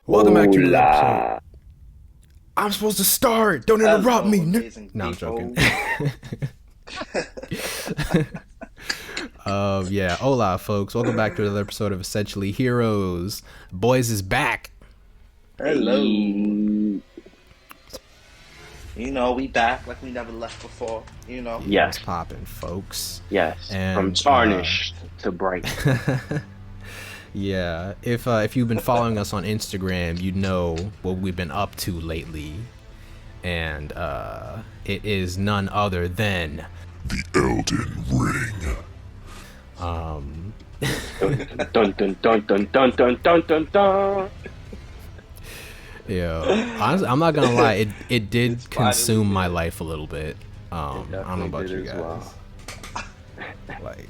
Welcome back to another episode. Hola. I'm supposed to start. Don't interrupt Hello, me. amazing No, I'm people. joking. Yeah. Hola, folks. Welcome back to another episode of Essentially Heroes. Boys is back. Hello. Hey. We back like we never left before. Yes, What's poppin', folks? yes. And, From tarnished to bright. Yeah. If you've been following us on Instagram, you know what we've been up to lately, and it is none other than The Elden Ring. Dun dun dun dun dun dun dun dun dun. Yeah, honestly, I'm not gonna lie. It did Finally consume my did. life a little bit. I don't know about you Definitely did guys. as Like,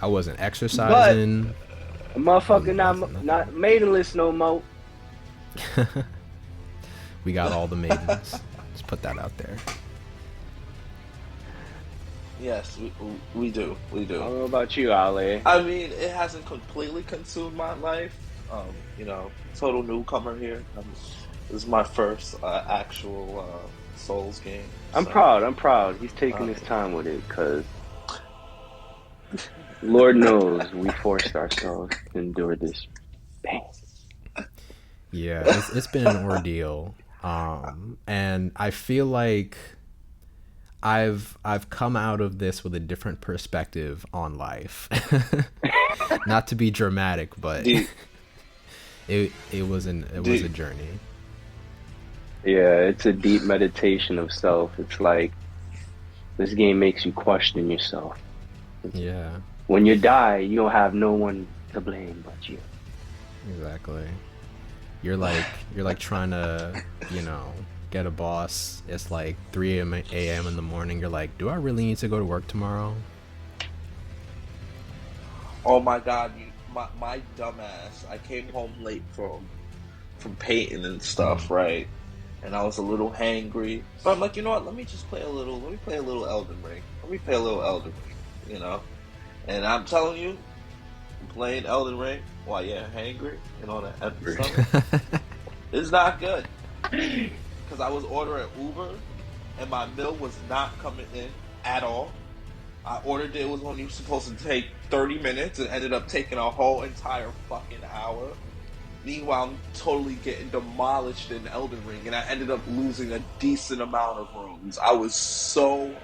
I wasn't exercising. A motherfucker not maidenless no more. We got all the maidens. Just put that out there. Yes, we do. We I do. don't know about you, Ale. I mean, it hasn't completely consumed my life. Total newcomer here. This is my first actual Souls game. I'm so- proud. He's taking his time with it, cause Lord knows we forced ourselves to endure this pain. Yeah, it's been an ordeal, and I feel like I've come out of this with a different perspective on life. Not to be dramatic, but Do you- it was a journey. Yeah, it's a deep meditation of self. It's like this game makes you question yourself. Yeah, When you die, you don't have no one to blame but you. exactly. You're like trying to, get a boss. It's like 3 a.m. in the morning. You're like, do I really need to go to work tomorrow? Oh my God, my dumbass. I came home late from painting and stuff, right? And I was a little hangry. So I'm like, you know what? Let me play a little Elden Ring. And I'm telling you, playing Elden Ring while you're hangry and on an empty stomach is not good. Because I was ordering Uber and my meal was not coming in at all. I ordered it was only supposed to take 30 minutes and ended up taking a whole entire fucking hour. Meanwhile, I'm totally getting demolished in Elden Ring, and I ended up losing a decent amount of rooms. I was so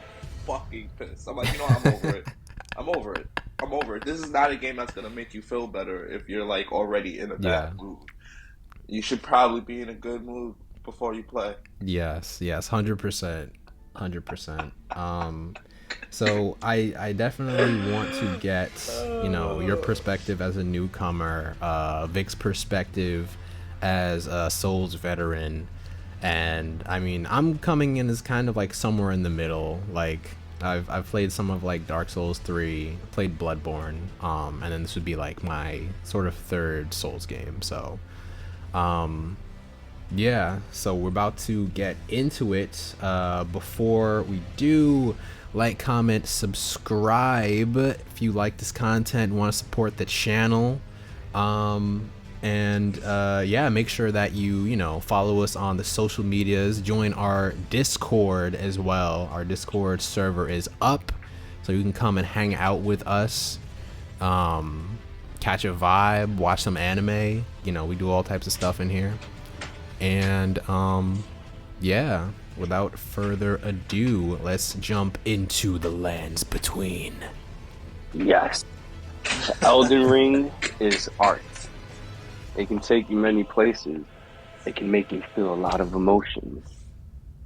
fucking pissed. I'm like, I'm over it. I'm over it. This is not a game that's gonna make you feel better if you're like already in a bad mood. You should probably be in a good mood before you play. Yes, 100%. So I definitely want to get, your perspective as a newcomer, Vic's perspective as a Souls veteran, and I mean, I'm coming in as kind of like somewhere in the middle. Like, I've played some of like Dark Souls 3, played Bloodborne, and then this would be like my sort of third Souls game. So, yeah, so we're about to get into it. Before we do, like, comment, subscribe if you like this content and want to support the channel. Yeah, make sure that you follow us on the social medias. Join our Discord as well. Our Discord server is up, so you can come and hang out with us. Catch a vibe, watch some anime. We do all types of stuff in here. And yeah, without further ado, let's jump into the lands between. Yes. Elden Ring is art. It can take you many places. It can make you feel a lot of emotions.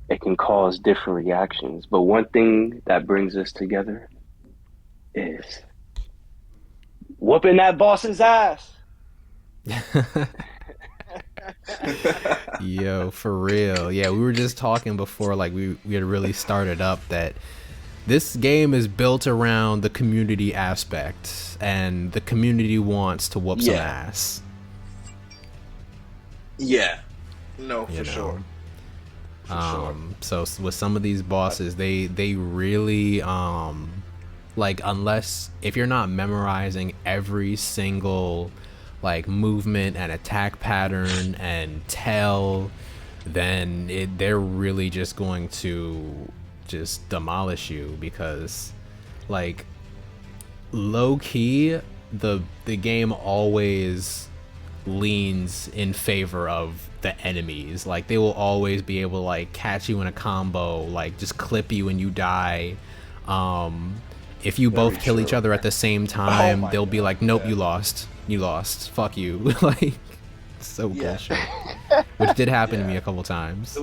It can cause different reactions. But one thing that brings us together is whooping that boss's ass. Yo, for real. Yeah, we were just talking before, like, we had really started up that this game is built around the community aspect, and the community wants to whoop some ass. Yeah. No, for sure. So with some of these bosses, they really like, unless if you're not memorizing every single like movement and attack pattern and tell, then they're really just going to just demolish you, because like low key the game always leans in favor of the enemies. Like they will always be able to like catch you in a combo, like just clip you and you die. If you both kill each other at the same time, they'll be like, nope, you lost, fuck you. Like so bullshit. Which did happen to me a couple times.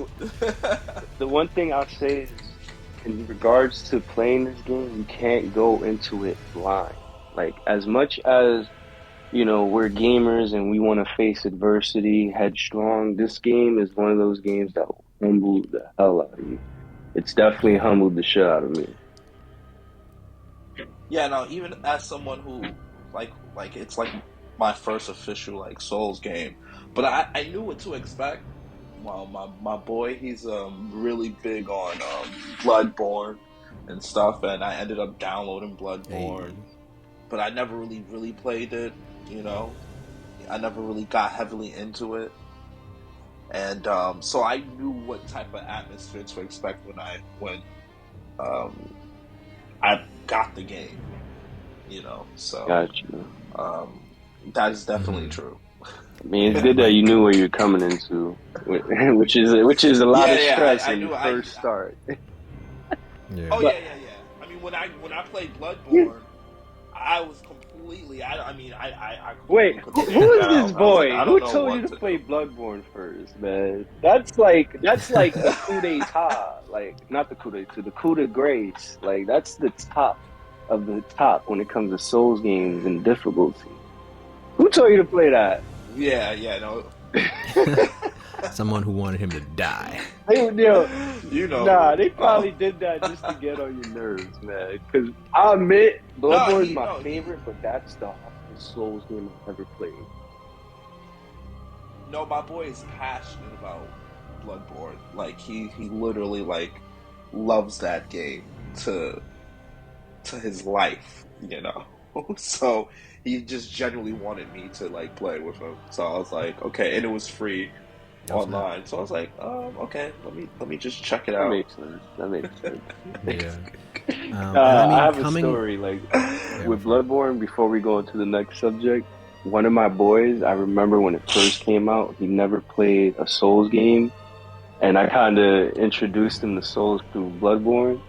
The one thing I'll say is, in regards to playing this game, you can't go into it blind. Like, as much as, you know, we're gamers and we want to face adversity headstrong, this game is one of those games that will humble the hell out of you. It's definitely humbled the shit out of me. Yeah, no, even as someone who, like it's like my first official, like, Souls game. But I knew what to expect. Well, my boy, he's really big on Bloodborne and stuff, and I ended up downloading Bloodborne, but I never really played it. You know, I never really got heavily into it, and so I knew what type of atmosphere to expect when I got the game. You know, so Gotcha. that is definitely true. I mean, it's good that you knew where you're coming into, which is a lot of stress when you first start. Yeah. Oh, yeah. I mean, when I played Bloodborne, I was completely. Wait, who is this boy? Who told you to play Bloodborne first, man? That's like the coup d'etat, like not the coup d'etat, the coup de grace. Like that's the top of the top when it comes to Souls games and difficulty. Who told you to play that? Yeah, no. Someone who wanted him to die. You know. Nah, they probably Oh. did that just to get on your nerves, man. Because I admit, Bloodborne is my favorite, but that's the hardest Souls game I've ever played. No, my boy is passionate about Bloodborne. Like he literally like loves that game to his life, you know. So he just genuinely wanted me to like play with him. So I was like, okay, and it was free online. So I was like, okay, let me just check it out. That makes sense. Yeah. I have a story like with Bloodborne. Before we go into the next subject, one of my boys, I remember when it first came out, he never played a Souls game, and I kind of introduced him to Souls through Bloodborne,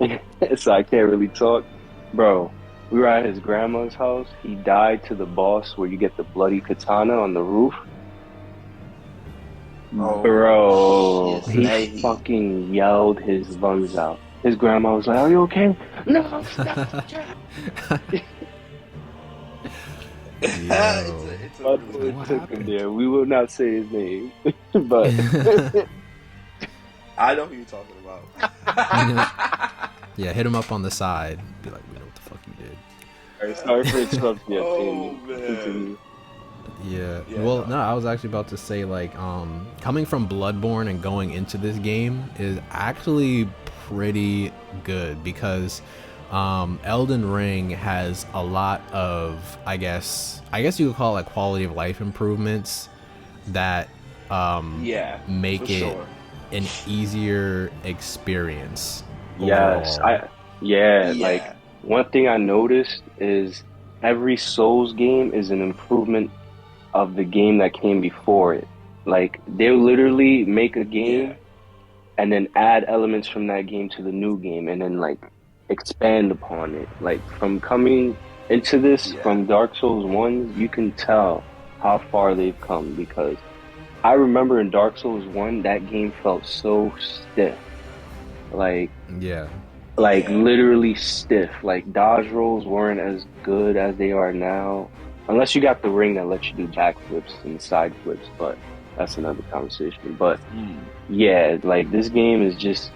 so I can't really talk, bro. We were at his grandma's house. He died to the boss where you get the bloody katana on the roof. Oh, bro, he fucking yelled his lungs out. His grandma was like, "Are you okay?" No, stop. It's a really took him there. We will not say his name, but I know who you're talking about. Yeah, hit him up on the side. Be like, we know what the fuck you did. All right, sorry for interrupting you. Oh, man. Yeah. Well, no, I was actually about to say, like, coming from Bloodborne and going into this game is actually pretty good, because Elden Ring has a lot of, I guess you could call it like quality of life improvements that make it an easier experience overall. Yes, like one thing I noticed is every Souls game is an improvement of the game that came before it. Like they'll literally make a game and then add elements from that game to the new game and then like expand upon it. Like from coming into this from Dark Souls 1, you can tell how far they've come, because I remember in Dark Souls 1 that game felt so stiff. Like literally stiff. Like dodge rolls weren't as good as they are now, unless you got the ring that lets you do backflips and side flips, but that's another conversation. But yeah, like this game is just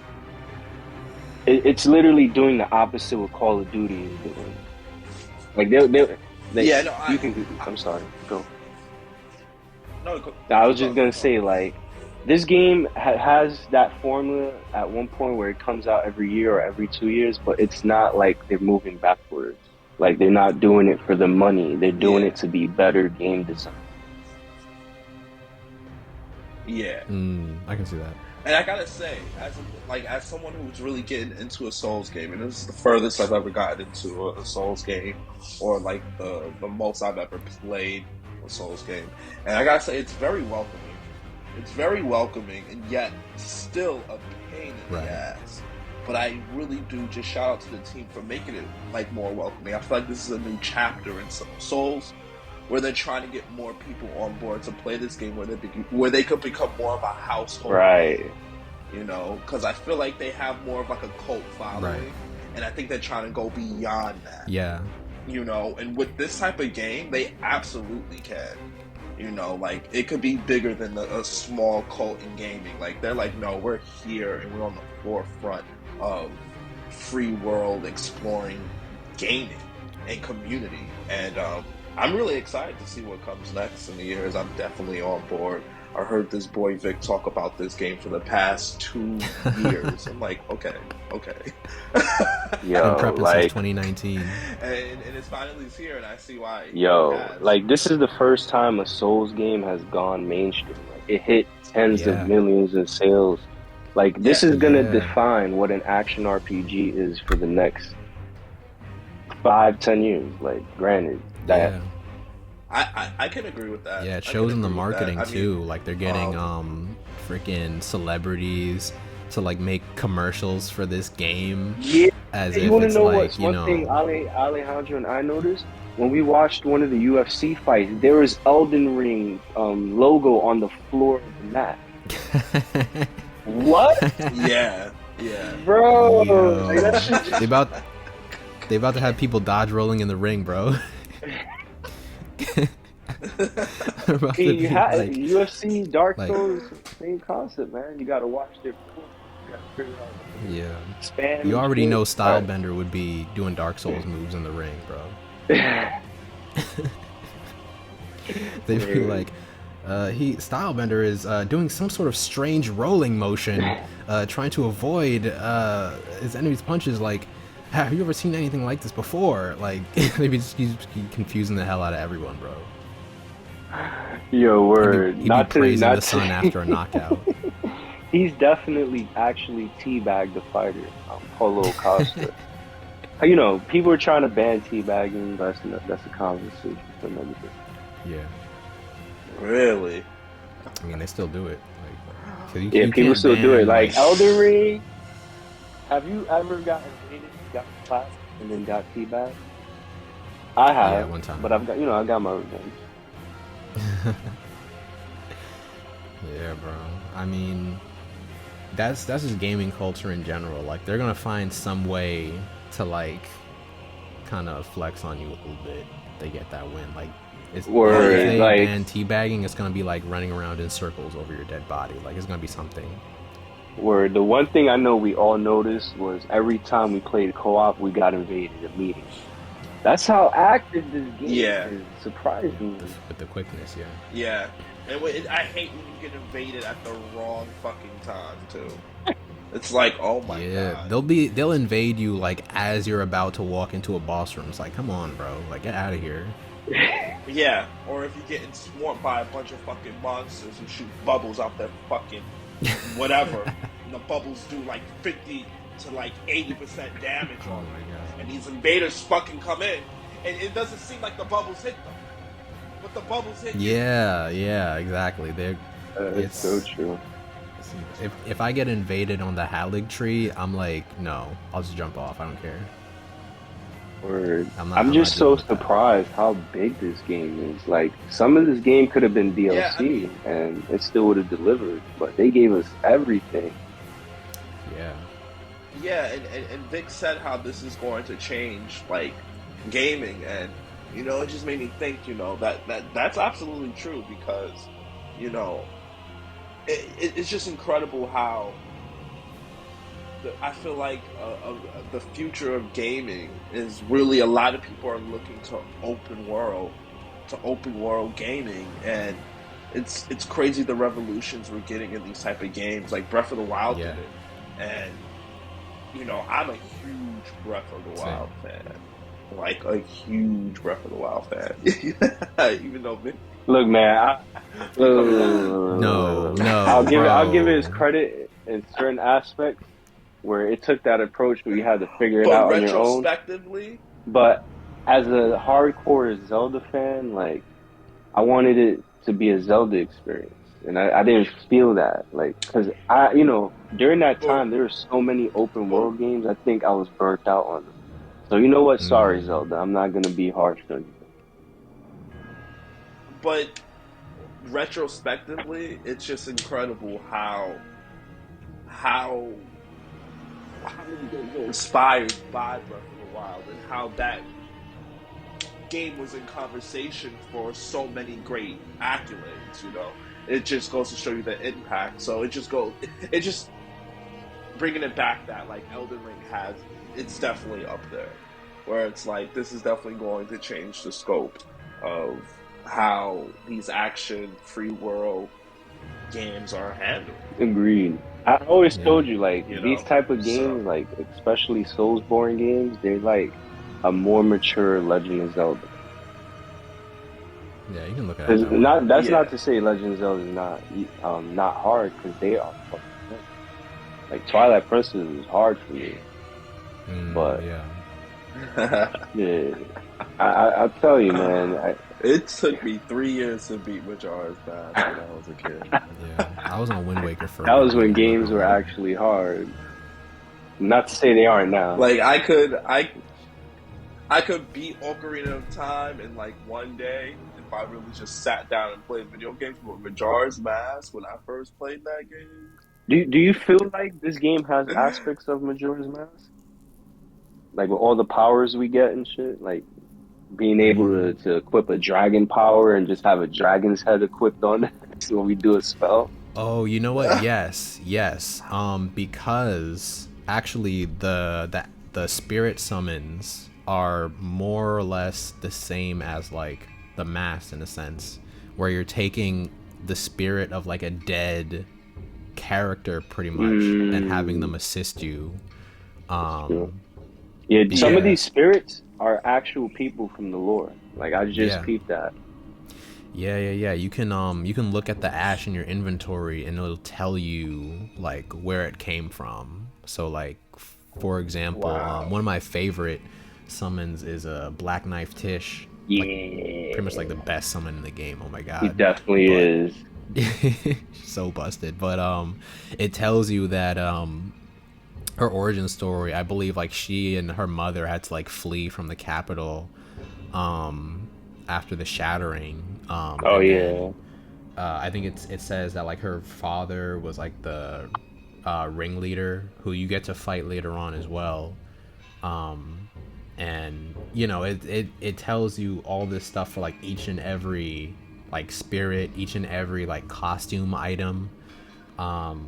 it's literally doing the opposite what Call of Duty is doing. Like I'm sorry, go. I was just gonna say, like, this game has that formula at one point where it comes out every year or every 2 years, but it's not like they're moving backwards. Like, they're not doing it for the money. They're doing it to be better game design. Yeah. I can see that. And I gotta say, as someone who's really getting into a Souls game, and this is the furthest I've ever gotten into a Souls game, or like the most I've ever played a Souls game, and I gotta say, it's very welcoming. It's very welcoming, and yet still a pain in the ass. But I really do just shout out to the team for making it like more welcoming. I feel like this is a new chapter in Souls, where they're trying to get more people on board to play this game, where they could become more of a household Right. You know, because I feel like they have more of like a cult following, and I think they're trying to go beyond that. Yeah. You know, and with this type of game, they absolutely can. You know, like, it could be bigger than a small cult in gaming. Like, they're like, no, we're here and we're on the forefront of free world exploring gaming and community. And I'm really excited to see what comes next in the years. I'm definitely on board. I heard this boy Vic talk about this game for the past 2 years. I'm like, okay. Yo, Been prepping like, since 2019. And it's finally here, and I see why. Yo, like, this is the first time a Souls game has gone mainstream. Like, it hit tens of millions in sales. Like, this is gonna define what an action RPG is for the next 5-10 years. Like, granted, that I can agree with that. Yeah, it shows in the marketing too. Like, they're getting freaking celebrities to like make commercials for this game. Yeah, as you if want to it's know like, what's you one know, thing Alejandro and I noticed? When we watched one of the UFC fights, there was Elden Ring logo on the floor of the mat. What? Yeah. Bro, Yo, like, that shit just... they about to have people dodge rolling in the ring, bro. UFC, Dark Souls, same concept, man. You gotta watch their performance. You gotta figure out. Yeah. You already know Stylebender would be doing Dark Souls moves in the ring, bro. They'd be like, Stylebender is doing some sort of strange rolling motion, trying to avoid his enemy's punches. Like, have you ever seen anything like this before? Like, maybe just keep confusing the hell out of everyone, bro. Yo, word. He'd be praising the sun after a knockout. He's definitely actually teabagged the fighter, Paulo Costa. You know, people are trying to ban teabagging. That's a conversation for another day. Yeah. Really? I mean, they still do it. Like, you people still do it. Like, Elden Ring. Have you ever gotten invaded, got clapped, and then got teabagged? I have. Yeah, one time. But I got my revenge. Yeah, bro. I mean, that's just gaming culture in general. Like, they're gonna find some way to like kind of flex on you a little bit. They get that win. Like, it's if they ban teabagging, it's gonna be like running around in circles over your dead body. Like, it's gonna be something. Word. The one thing I know we all noticed was every time we played co-op, we got invaded immediately. That's how active this game is, surprisingly. With the quickness, Yeah. And I hate when you get invaded at the wrong fucking time, too. It's like, oh my god. They'll invade you like as you're about to walk into a boss room. It's like, come on, bro. Like, get out of here. Yeah. Or if you're getting swarmed by a bunch of fucking monsters who shoot bubbles out their fucking whatever. And the bubbles do like 50 to like 80% damage on them. And these invaders fucking come in, and it doesn't seem like the bubbles hit them, but the bubbles hit you. Yeah, exactly. It's so true. If I get invaded on the Hallig tree, I'm like, no, I'll just jump off. I don't care. Word. I'm just so surprised how big this game is. Like, some of this game could have been DLC, and it still would have delivered, but they gave us everything. Yeah, and Vic said how this is going to change, like, gaming, and, you know, it just made me think, you know, that's absolutely true, because, you know, it's just incredible how I feel like the future of gaming is really, a lot of people are looking to open world gaming, and it's crazy the revolutions we're getting in these type of games. Like, Breath of the Wild did it, and you know, I'm a huge Breath of the Wild fan. Like, a huge Breath of the Wild fan. Even though... Look, man, No, I'll give it its bro. credit in certain aspects where it took that approach where you had to figure it But out on your own. retrospectively, But as a hardcore Zelda fan, like I wanted it to be a Zelda experience, and I didn't feel that, like, because during that or time there were so many open or world games. I think I was burnt out on them. So you know what? Sorry, Mm, Zelda. I'm not gonna be harsh on you. but retrospectively, it's just incredible how how many games were inspired by Breath of the Wild and how that game was in conversation for so many great accolades. It just goes to show you the impact. So it just bringing it back that like Elden Ring has, it's definitely up there, where it's like this is definitely going to change the scope of how these action free world games are handled. Agreed. I always yeah, told you, like, these type of So games, like especially Soulsborne games, they're like a more mature Legend of Zelda. yeah. You can look at it 'Cause that way. that's not yeah, to say Legend of Zelda is not hard, because they are fucking hard. Like Twilight Princess is hard for me, but Yeah, yeah, I'll tell you, man. it took me 3 years to beat Majora's Mask when I was a kid. yeah. I was on Wind Waker for a That good was bit. when I'm not games gonna were lie. actually hard. Not to say they aren't now. Like I could beat Ocarina of Time in like one day if I really just sat down and played video games. But Majora's Mask, when I first played that Do you feel like this game has game, aspects of Majora's Mask? Like with all the powers we get and shit, like being I able mean, to equip a dragon power and just have a dragon's head equipped on it so when we do a spell. oh, you know what? Yes, yes. Because actually, the spirit summons are more or less the same as like the mass in a sense, where you're taking the spirit of like a dead character pretty much and having them Mm, assist you. that's true. Um, Yeah, some of yeah, these spirits are actual people from the lore. Like I just yeah. peeped that. Yeah. You can look at the ash in your inventory and it'll tell you like where it came from. So like for example, wow. one of my favorite summons is a Black Knife Tish. Like pretty much like the Yeah, best summon in the game. Oh my he god. definitely But is. so busted. But it tells you that her origin story, I believe like she and her mother had to like flee from the capital um after the shattering, Oh and yeah. then I think it says that like her father was like the ringleader who you get to fight later on as well. And it tells you all this stuff for like each and every like spirit, each and every like costume item. um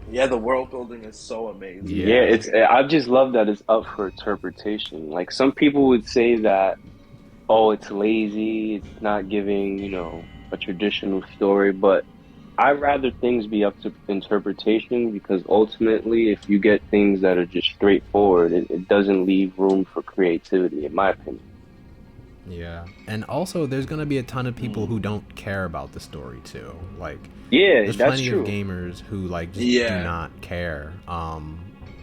Yeah, the world building is so amazing in Yeah, yeah. this it's game. I just love that it's up for interpretation. Like some people would say that, oh, it's lazy, it's not giving, a traditional story, but I'd rather things be up to interpretation because ultimately if you get things that are just straightforward, it doesn't leave room for creativity, in my opinion. Yeah. And also there's going to be a ton of people who Mm. don't care about the story too. Like Yeah, there's that's plenty of true. gamers who like just do Yeah, not care.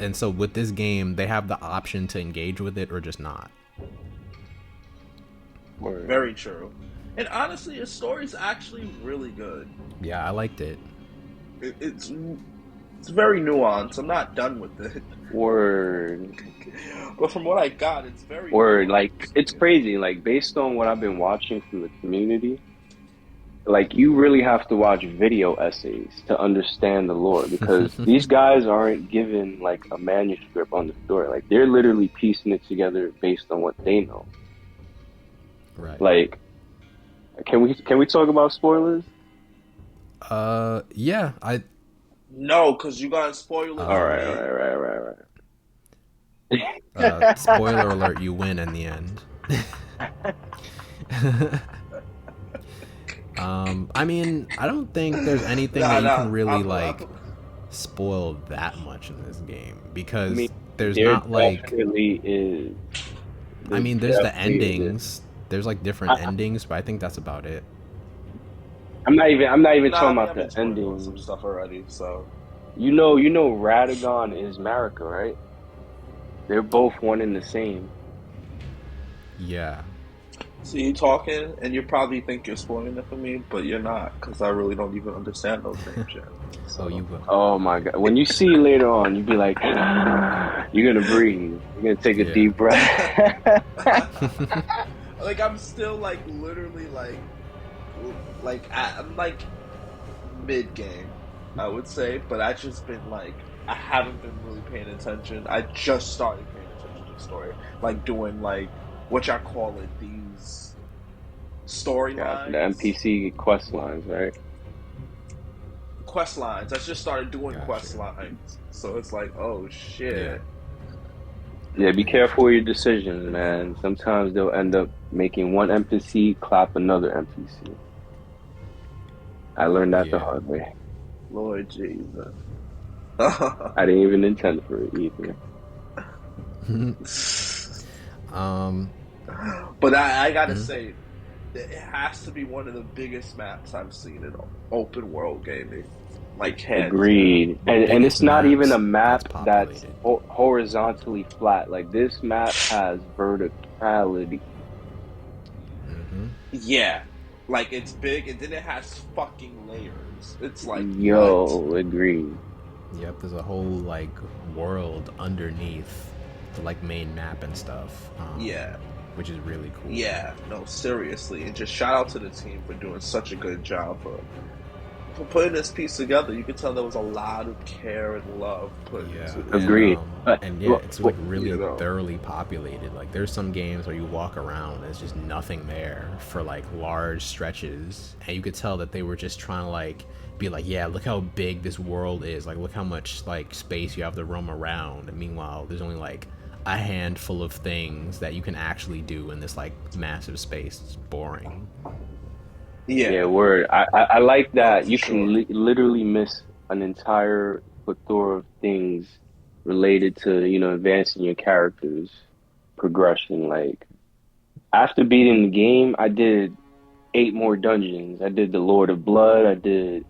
And so with this game, they have the option to engage with it or just not. Word. very true. And honestly, the story's actually really good. Yeah, I liked it. It's very nuanced. I'm not done with it, Word. but from what I got, it's very Word. Like nuanced. it's crazy. Like based on what I've been watching from the community, like you really have to watch video essays to understand the lore because these guys aren't given like a manuscript on the story. Like they're literally piecing it together based on what they know. Right. Like, can we talk about spoilers? Yeah, I No, because you gotta spoil it All for right, all me. right, right, right, spoiler right. alert, you win in the end. I mean, I don't think there's anything that Nah, you can nah. really like spoil that much in this game I mean, because there's there not like, definitely is. I There mean, there's the definitely is. endings. There's like different endings, but I think that's about it. I'm not even Nah, I talking mean, about I've the been spoiled some ending. stuff already, so. You know, Ratagon is Marika, right? They're both one and the same. Yeah. So you talking, and you probably think you're spoiling it for me, but you're not, because I really don't even understand those names yet. Oh, you So. will. Oh my God! When you see later on, you be like, you're gonna breathe. You're gonna take a Yeah. deep breath. Like I'm still like literally I'm like mid game, I would say, but I just been like I haven't been really paying attention. I just started paying attention to the story, like doing like what y'all call it, these Yeah, the storylines. NPC quest What lines, right? quest lines? I just started doing Gotcha. quest lines, so it's like, oh Yeah. shit. Yeah, be Yeah. careful with your decisions, man. Sometimes they'll end up making one NPC clap another NPC. I learned that the Yeah. hard way. Lord Jesus. I didn't even intend for it either. um. But I gotta mhm. say, it has to be one of the biggest maps I've seen in open world gaming, like hands down. Agreed. The And biggest it's not even maps a that's map that's populated. horizontally flat. Like this map has verticality. Mm-hmm. Yeah, like it's big, and then it has fucking layers. It's like Yep. what? Yo, agreed. Yep. There's a whole like world underneath the like main map and stuff, Yeah, which is really cool. yeah. No, seriously, and just shout out to the team for doing such a good job for putting this piece together. You could tell there was a lot of care and love put Yeah, into this. Agreed. and yeah, Well, it's well, like You really know? thoroughly populated. Like there's some games where you walk around, and there's just nothing there for like large stretches, and you could tell that they were just trying to like be like, yeah, look how big this world is. Like look how much like space you have to roam around. And meanwhile, there's only like a handful of things that you can actually do in this like massive space. It's boring. yeah, Yeah. word. I like No, that for you can sure. literally miss an entire plethora of things related to, you know, advancing your character's progression. Like after beating the game, I did 8 more dungeons. I did the Lord of Blood. I did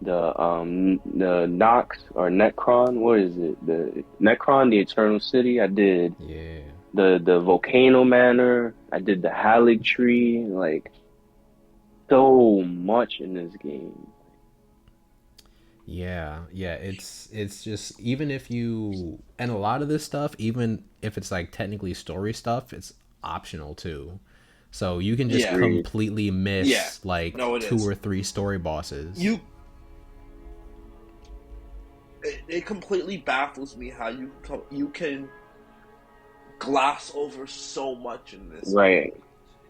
the Nox or Necron. What is it? The Necron, the Eternal City. I did Yeah. the Volcano Manor. I did the Halig Tree. Like so much in this game. Yeah, yeah, it's just even if you and a lot of this stuff, even if it's like technically story stuff, it's optional too. So you can just Yeah. Agreed. completely Yeah. miss like No, it two is. or three story bosses. You it completely baffles me how you can gloss over so much in this Right. game.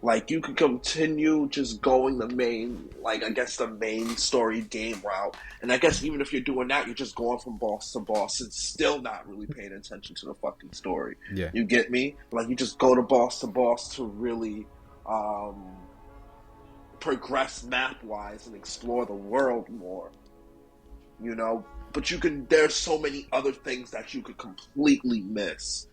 Like you could continue just going the main, like I guess the main story game route, and I guess even if you're doing that, you're just going from boss to boss and still not really paying attention to the fucking story. Yeah. You get me? Like you just go to boss to really um, progress map wise and explore the world more. You know, but you can. There's so many other things that you could completely miss,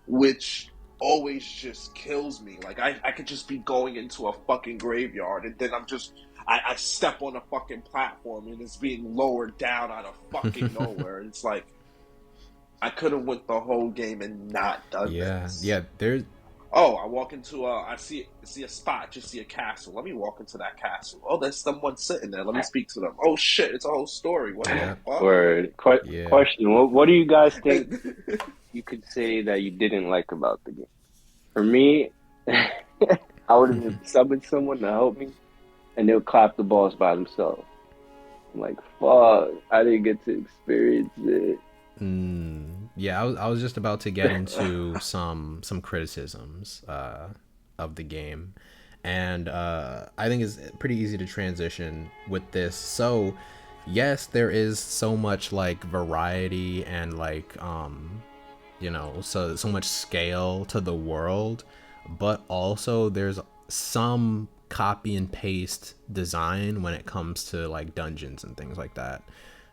which always just kills me. Like I could just be going into a fucking graveyard and then I step on a fucking platform and it's being lowered down out of fucking nowhere. It's like I could have went the whole game and not done Yeah, this. yeah, there's Oh, I walk into I see a spot, just see a castle. Let me walk into that castle. Oh, there's someone sitting there. Let me speak to them. Oh shit, it's a whole story. What the yeah, fuck? Word. yeah. Question. What do you guys think you could say that you didn't like about the game? For me, I would have summoned someone to help me, and they'll clap the boss by themselves. I'm like, fuck, I didn't get to experience it. Yeah, I was just about to get into some criticisms of the game, and I think it's pretty easy to transition with this. So, yes, there is so much like variety and like so much scale to the world, but also there's some copy and paste design when it comes to like dungeons and things like that.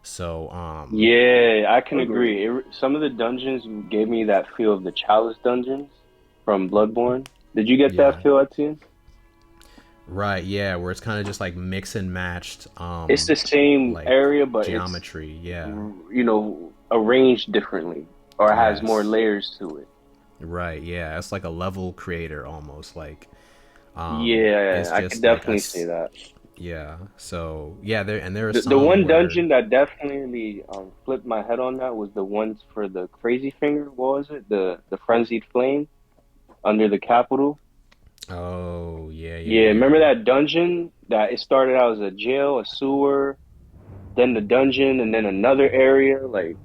So Yeah, I can Agree. agree. Some of the dungeons gave me that feel of the Chalice dungeons from Bloodborne. Did you get yeah. that feel, Etienne? Right, yeah, where it's kind of just like mix and matched, It's the same like area, but it's, geometry. Yeah. arranged differently, or it has more Yes. layers to it. Right. Yeah. It's like a level creator almost. Like, Yeah, it's I could just like definitely say that. yeah. So yeah, there are The some one where dungeon that definitely flipped my head on that was the ones for the crazy finger. What was it? The frenzied flame under the Capitol. oh yeah yeah Yeah, yeah remember that dungeon that it started out as a jail, a sewer, then the dungeon, and then another area. Like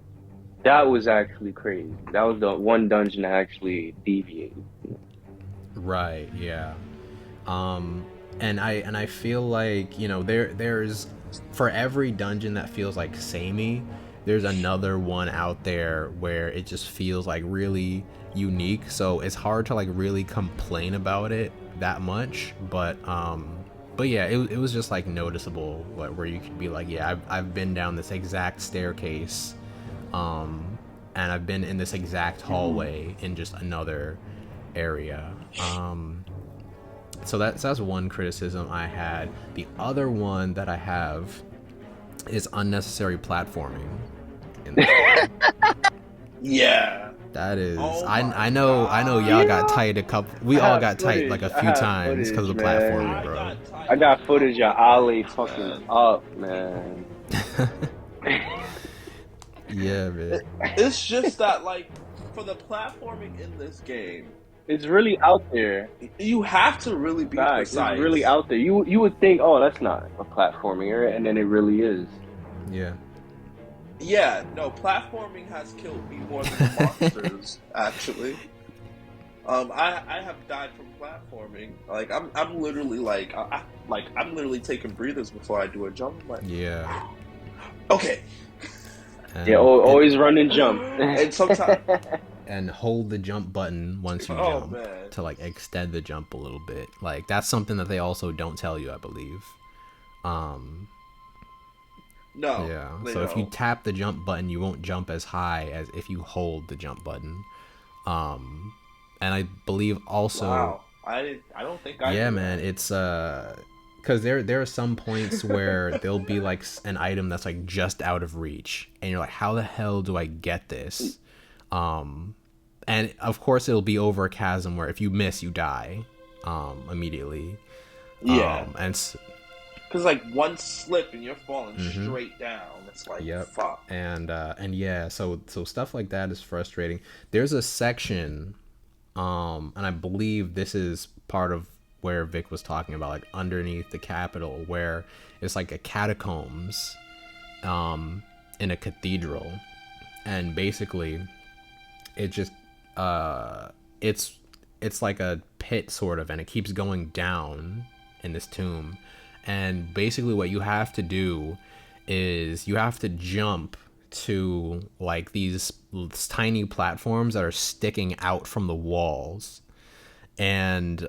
that was actually crazy. That was the one dungeon that actually deviated. right yeah. Um, and I feel like there's for every dungeon that feels like samey, there's another one out there where it just feels like really unique. So it's hard to like really complain about it that much, but yeah, it was just like noticeable where you could be like, yeah, I've been down this exact staircase, um, and I've been in this exact hallway in just another area. So that's one criticism I had. The other one that I have is unnecessary platforming in this game. Yeah. That is, Oh my I know y'all got god. tight a couple. We all got tight like a I few have times because footage, of the man. platforming, I bro. got tight I like got a footage couple of Ali times, fucking man. up, man. Yeah, man. It's just that, like, for the platforming in this game, It's really out there. you have to really be Fact, it's really precise. out there. You would think, oh, that's not a platforming area, and then it really is. Yeah. Yeah, no, platforming has killed me more than the monsters, actually. I have died from platforming. Like I'm literally I'm literally taking breathers before I do a jump. I'm like, Yeah. okay, Yeah, And always run and jump. and sometimes, and hold the jump button once you oh jump man, to like extend the jump a little bit. Like that's something that they also don't tell you, I believe. Um, no, Yeah. they So if you don't. tap the jump button, you won't jump as high as if you hold the jump button. Um, and I believe also, Wow, I don't think I yeah, knew man, that. it's because there are some points where there'll be like an item that's like just out of reach, and you're like, how the hell do I get this? Um, and of course it'll be over a chasm where if you miss, you die, immediately. Yeah, And because like one slip and you're falling mm-hmm. straight down. It's like Yep. fuck. And yeah, so stuff like that is frustrating. There's a section, and I believe this is part of where Vic was talking about, like underneath the Capitol, where it's like a catacombs, in a cathedral, and basically, it just, it's like a pit sort of, and it keeps going down in this tomb, and basically what you have to do is you have to jump to like these tiny platforms that are sticking out from the walls, and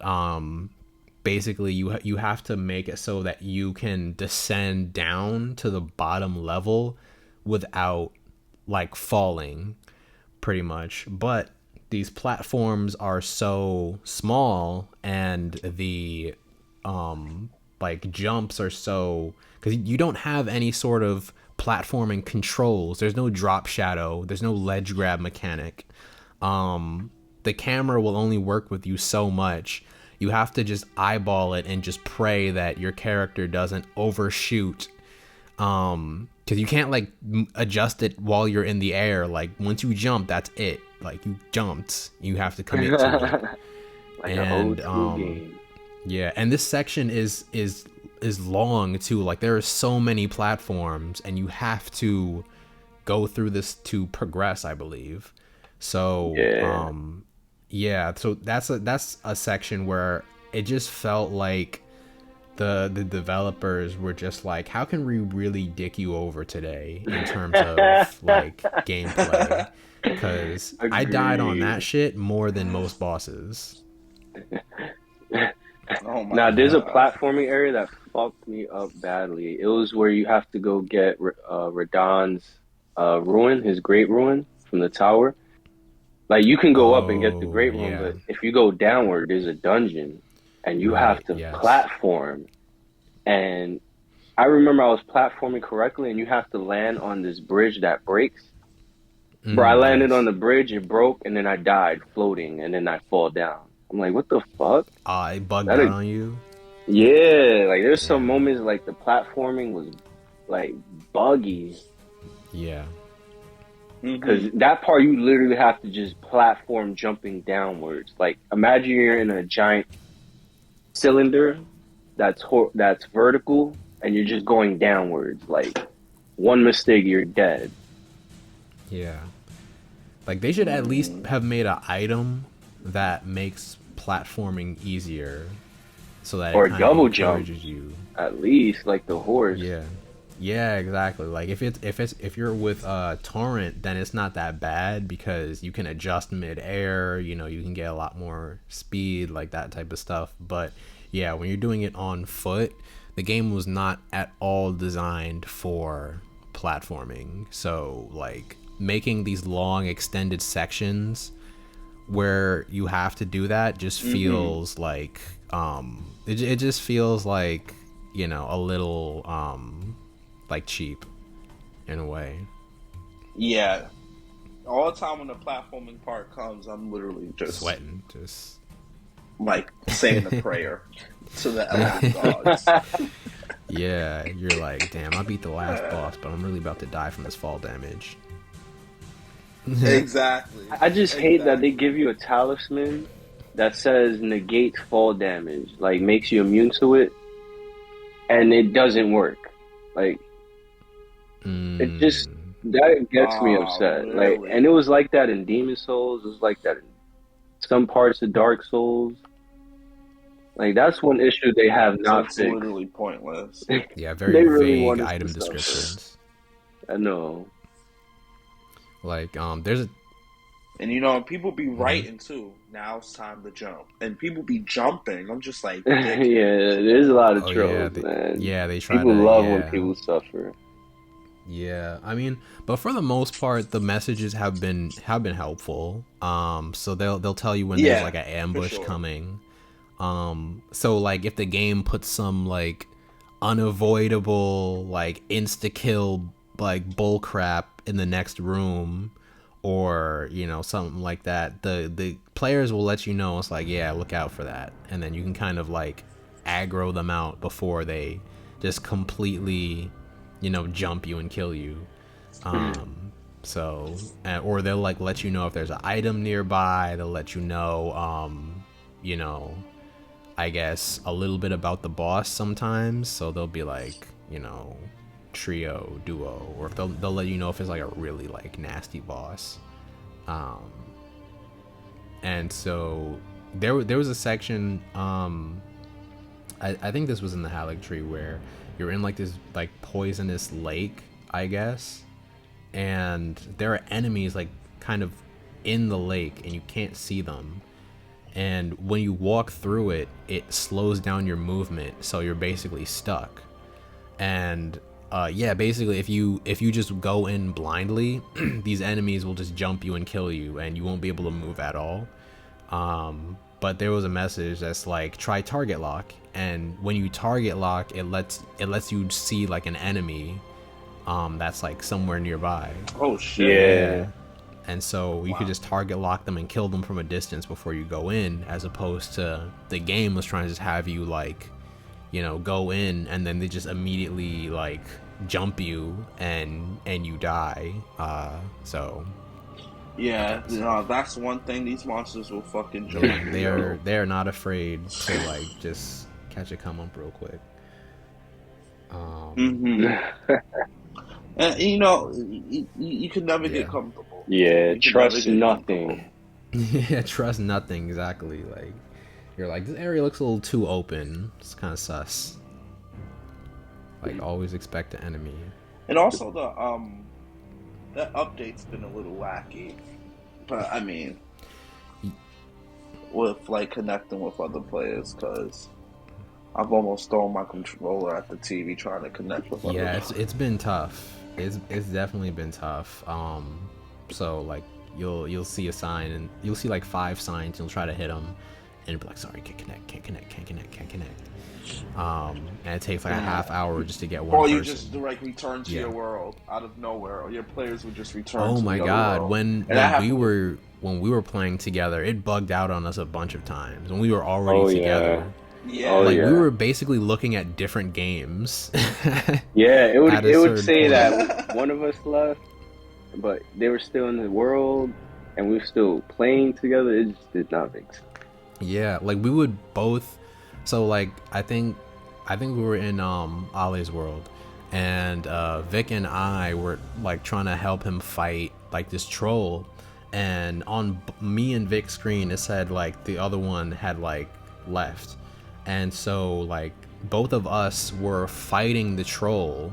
basically you have to make it so that you can descend down to the bottom level without like falling, pretty much. But these platforms are so small, and the like jumps are so, because you don't have any sort of platforming controls. There's no drop shadow, there's no ledge grab mechanic. The camera will only work with you so much. You have to just eyeball it and just pray that your character doesn't overshoot, because you can't like adjust it while you're in the air. Like once you jump, that's it. Like you jumped, you have to commit to it. Like an And old school game. yeah, and this section is long too. Like there are so many platforms, and you have to go through this to progress, I believe. So Yeah. yeah, so that's a section where it just felt like the developers were just like, how can we really dick you over today in terms of like gameplay? Because I died on that Agreed. shit more than most bosses. Oh my Now, there's a gosh. platforming area that fucked me up badly. It was where you have to go get Radagon's ruin, his great ruin from the tower. Like you can go up and get the Oh great ruin, yeah. but if you go downward, there's a dungeon, and you have Right. to Yes. platform. And I remember I was platforming correctly, and you have to land on this bridge that breaks. Bro, I landed on Yes. the bridge, it broke, and then I died floating, and then I fall down. I'm like, what the fuck? It bugged That out a, on you. yeah, like there's some Damn. moments like the platforming was like buggy. Yeah. Because Mm-hmm. that part you literally have to just platform jumping downwards. Like imagine you're in a giant cylinder that's vertical and you're just going downwards. Like one mistake, you're dead. Yeah. Like they should at least have made an item that makes platforming easier, so that it Or kind of double jump encourages you. at least, like the horse. Yeah. Yeah, exactly. Like if you're with torrent, then it's not that bad because you can adjust mid-air, you can get a lot more speed, like that type of stuff. But yeah, when you're doing it on foot, the game was not at all designed for platforming. So like making these long extended sections where you have to do that just Mm-hmm. feels like it just feels like a little like cheap in a way. Yeah. All the time when the platforming part comes, I'm literally just Sweating just like saying a prayer to the elder gods. yeah, you're like, damn, I beat the last boss, but I'm really about to die from this fall damage. Exactly. I just hate that they give Exactly. you a talisman that says negates fall damage, like makes you immune to it, and it doesn't work. Like it just mm, that gets me Oh, upset. Like, and it really? was like that in Demon Souls. It was like that in some parts of Dark Souls. Like that's one issue they have So not it's fixed. literally pointless. yeah, very They really vague want us to item suffer. descriptions. I know. Like there's a And you know, people be mhm. writing too. Now it's time to jump, and people be jumping. I'm just like Yeah, dickheads. there's a lot of Oh yeah, trolls, man. they try People to, love when yeah. people suffer. Yeah, I mean, but for the most part, the messages have been helpful. So they'll tell you when there's Yeah, like an for ambush sure. coming. So like if the game puts some like unavoidable like insta kill like bull crap in the next room, or something like that, the players will let you know. It's like, yeah, look out for that, and then you can kind of like aggro them out before they just completely jump you and kill you. So or they'll like let you know if there's an item nearby. They'll let you know you know I guess a little bit about the boss sometimes. So they'll be like, trio, duo, or if they'll let you know if it's like a really like nasty boss. And so there was a section, I think this was in the Halleck tree, where you're in like this like poisonous lake, I guess, and there are enemies like kind of in the lake and you can't see them, and when you walk through it, it slows down your movement, so you're basically stuck. And yeah, basically if you just go in blindly, these enemies will just jump you and kill you, and you won't be able to move at all. But there was a message that's like, try target lock, and when you target lock, it lets you see like an enemy that's like somewhere nearby. Oh shit! Yeah. Yeah. And so you could Wow. just target lock them and kill them from a distance before you go in, as opposed to the game was trying to just have you like, go in and then they just immediately like jump you and you die. So I Yeah, guess, that's one thing these monsters will fucking jump yeah, you, they're yo. they're not afraid to like just catch a come up real quick. Um, Mm-hmm. And you know, you can never get yeah. comfortable. Yeah, You can never trust get comfortable. nothing. Yeah, trust nothing, exactly. Like you're like, this area looks a little too open. It's kind of sus. Like always expect an enemy. And also that update's been a little wacky. But I mean, with like connecting with other players, because I've almost thrown my controller at the TV trying to connect with other. Yeah, it's been tough. It's definitely been tough. So like you'll see a sign and you'll see like 5 signs. You'll try to hit them, and it'd be like, sorry, can't connect. And it takes like a half hour just to get one Or person. you just like return to your world out of nowhere, or your players would just return. Oh to my the god! world. When we were playing together, it bugged out on us a bunch of times when we were already together. Yeah, we were basically looking at different games. Yeah, it would say point. that one of us left, but they were still in the world, and we were still playing together. It just did not make sense. Yeah, like we would both. So like I think we were in Ali's world, and Vic and I were like trying to help him fight like this troll, and on me and Vic's screen it said like the other one had like left, and so like both of us were fighting the troll,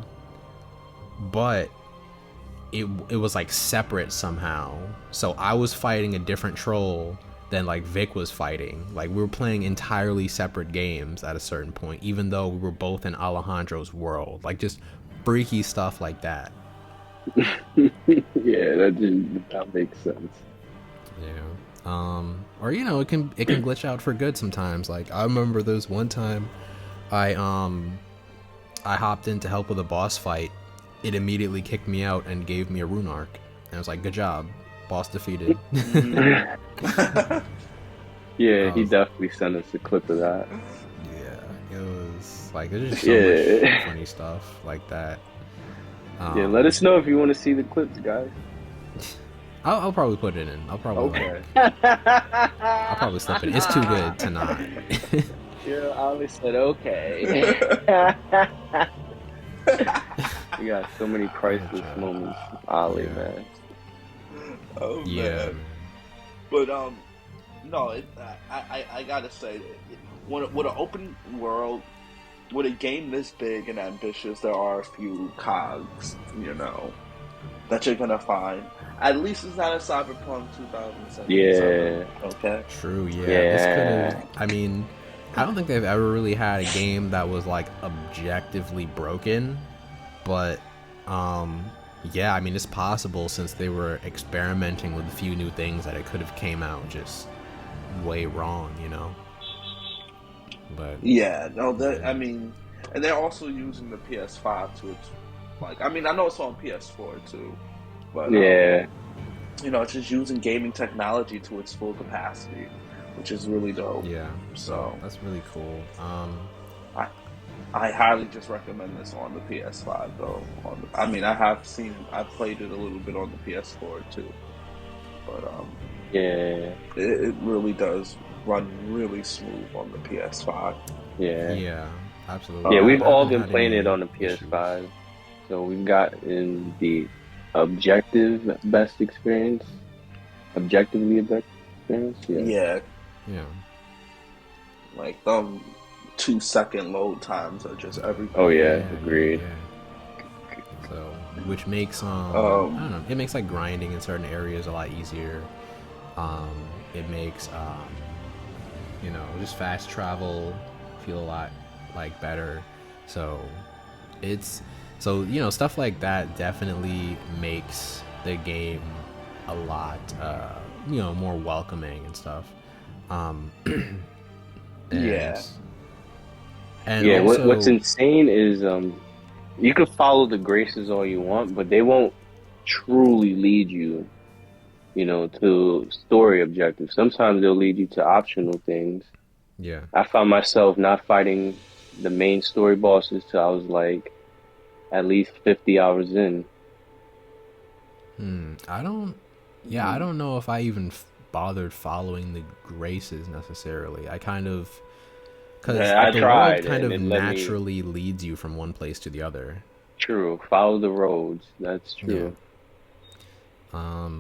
but it was like separate somehow. So I was fighting a different troll than like Vic was fighting. Like we were playing entirely separate games at a certain point, even though we were both in Alejandro's world. Like just freaky stuff like that. Yeah, that makes sense. Yeah. Or you know, it can glitch out for good sometimes. Like I remember there was one time I hopped in to help with a boss fight. It immediately kicked me out and gave me a rune arc. And I was like, good job. Boss defeated. Yeah, he definitely sent us a clip of that. Yeah, it was like there's just so much funny stuff like that. Yeah, let us know if you want to see the clips, guys. I'll probably put it in. I'll probably slip it in. It's too good to not. Yeah, I always said okay. You got so many priceless moments, Ali, man. Oh, yeah. Man. But no, I gotta say, with an open world, with a game this big and ambitious, there are a few cogs, you know, that you're gonna find. At least it's not a Cyberpunk 2077. Yeah. Okay. True. Yeah. Yeah. I mean, I don't think they've ever really had a game that was like objectively broken, but yeah, I mean it's possible since they were experimenting with a few new things that it could have came out just way wrong, you know. But yeah, no, that I mean, and they're also using the PS5 to its like. I mean, I know it's on PS4 too, but yeah, you know, it's just using gaming technology to its full capacity, which is really dope. yeah, so that's really cool. I highly just recommend this on the PS5 though. I mean, I've played it a little bit on the PS4 too, but yeah, it really does run really smooth on the PS5. Yeah, absolutely. Yeah, we've all been playing it on the PS5, so we've gotten the objectively best experience. Yeah. Yeah. Like 2-second load times are just everything. Oh yeah, agreed. Yeah. So, which makes I don't know, it makes like grinding in certain areas a lot easier. It makes you know, just fast travel feel a lot like better. So you know, stuff like that definitely makes the game a lot you know, more welcoming and stuff. And yeah, also, what's insane is you can follow the graces all you want, but they won't truly lead you, you know, to story objectives. Sometimes they'll lead you to optional things. Yeah. I found myself not fighting the main story bosses till I was like at least 50 hours in. I don't know if I even bothered following the graces necessarily. I kind of, because the world kind of naturally leads you from one place to the other. True, follow the roads. That's true. Yeah.